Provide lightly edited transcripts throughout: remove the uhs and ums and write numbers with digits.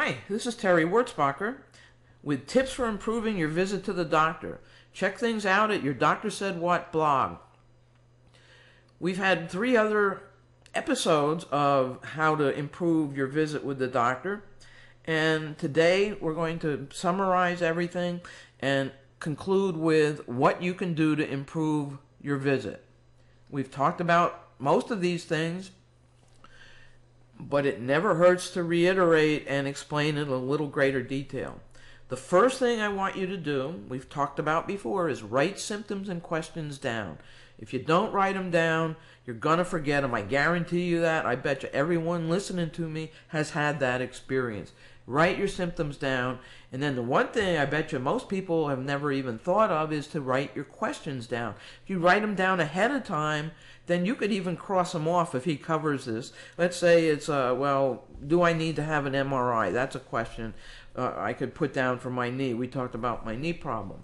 Hi, this is Terry Wurzbacher with tips for improving your visit to the doctor. Check things out at your Doctor Said What blog. We've had 3 other episodes of how to improve your visit with the doctor, and today we're going to summarize everything and conclude with what you can do to improve your visit. We've talked about most of these things, but it never hurts to reiterate and explain in a little greater detail. The first thing I want you to do, we've talked about before, is write symptoms and questions down. If you don't write them down, you're going to forget them. I guarantee you that. I bet you everyone listening to me has had that experience. Write your symptoms down, and then the one thing I bet you most people have never even thought of is to write your questions down. If you write them down ahead of time, then you could even cross them off if he covers this. Let's say it's, well, do I need to have an MRI? That's a question I could put down for my knee. We talked about my knee problem.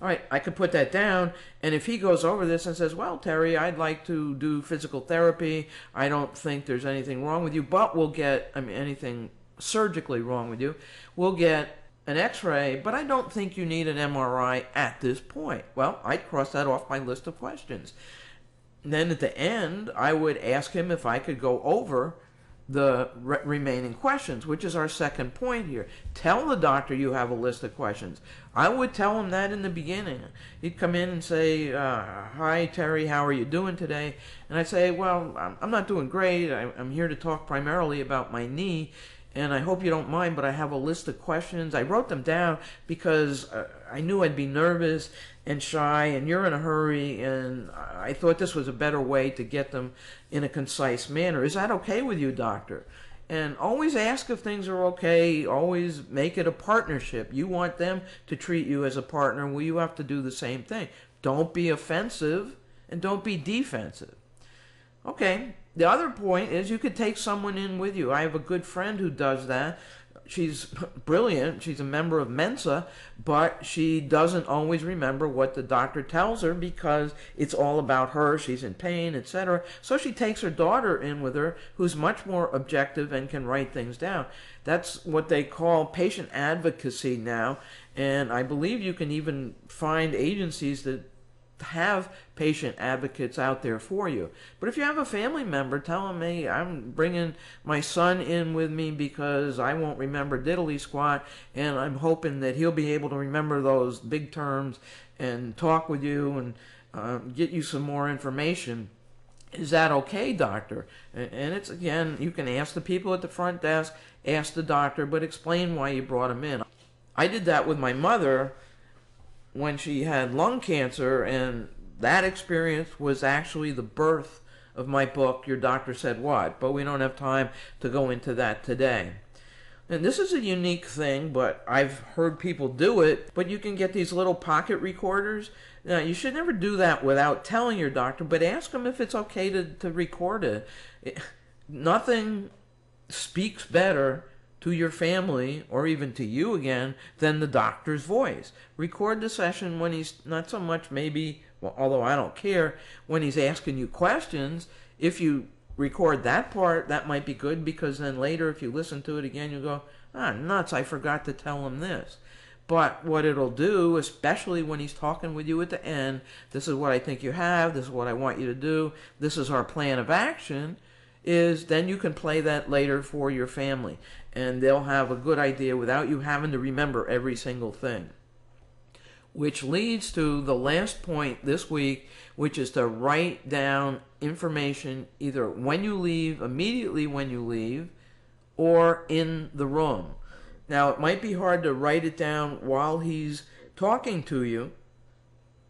All right, I could put that down, and if he goes over this and says, well, Terry, I'd like to do physical therapy. I don't think there's anything wrong with you, but we'll get, anything surgically wrong with you. We'll get an x-ray, but I don't think you need an MRI at this point. Well, I'd cross that off my list of questions. And then at the end, I would ask him if I could go over the remaining questions, which is our second point here. Tell the doctor you have a list of questions. I would tell him that in the beginning. He'd come in and say, hi, Terry, how are you doing today? And I'd say, well, I'm not doing great. I'm here to talk primarily about my knee, and I hope you don't mind, but I have a list of questions. I wrote them down because I knew I'd be nervous and shy, and you're in a hurry, and I thought this was a better way to get them in a concise manner. Is that okay with you, doctor? And always ask if things are okay. Always make it a partnership. You want them to treat you as a partner, well, you have to do the same thing. Don't be offensive, and don't be defensive. Okay, the other point is you could take someone in with you. I have a good friend who does that. She's brilliant. She's a member of Mensa, but she doesn't always remember what the doctor tells her because it's all about her. She's in pain, etc. So she takes her daughter in with her, who's much more objective and can write things down. That's what they call patient advocacy now, and I believe you can even find agencies that have patient advocates out there for you. But if you have a family member, tell them, hey, I'm bringing my son in with me because I won't remember diddly squat, and I'm hoping that he'll be able to remember those big terms and talk with you and get you some more information. Is that okay, doctor? And it's, again, you can ask the people at the front desk, ask the doctor, but explain why you brought him in. I did that with my mother when she had lung cancer, and that experience was actually the birth of my book, Your Doctor Said What, but we don't have time to go into that today. And this is a unique thing, but I've heard people do it, but you can get these little pocket recorders. Now, you should never do that without telling your doctor, but ask them if it's okay to record it. Nothing speaks better to your family, or even to you again, than the doctor's voice. Record the session when he's not so much maybe, well, although I don't care, when he's asking you questions. If you record that part, that might be good, because then later if you listen to it again, you go, nuts, I forgot to tell him this. But what it'll do, especially when he's talking with you at the end, this is what I think you have, this is what I want you to do, this is our plan of action, is then you can play that later for your family, and they'll have a good idea without you having to remember every single thing. Which leads to the last point this week, which is to write down information either when you leave, immediately when you leave, or in the room. Now, it might be hard to write it down while he's talking to you,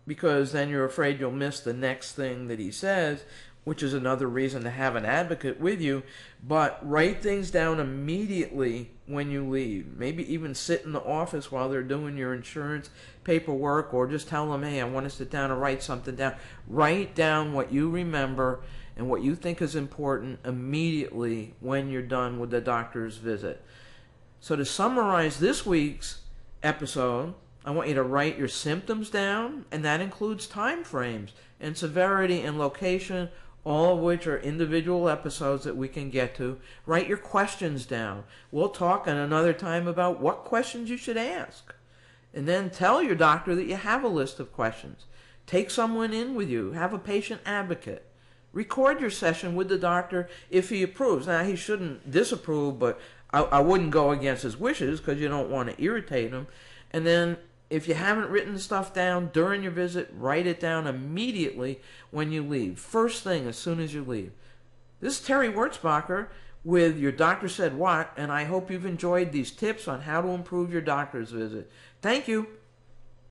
because then you're afraid you'll miss the next thing that he says, which is another reason to have an advocate with you. But write things down immediately when you leave. Maybe even sit in the office while they're doing your insurance paperwork, or just tell them, hey, I want to sit down and write something down. Write down what you remember and what you think is important immediately when you're done with the doctor's visit. So to summarize this week's episode, I want you to write your symptoms down, and that includes time frames and severity and location, all of which are individual episodes that we can get to. Write your questions down. We'll talk at another time about what questions you should ask. And then tell your doctor that you have a list of questions. Take someone in with you. Have a patient advocate. Record your session with the doctor if he approves. Now, he shouldn't disapprove, but I wouldn't go against his wishes because you don't want to irritate him. And then if you haven't written the stuff down during your visit, write it down immediately when you leave. First thing, as soon as you leave. This is Terry Wurzbacher with Your Doctor Said What, and I hope you've enjoyed these tips on how to improve your doctor's visit. Thank you.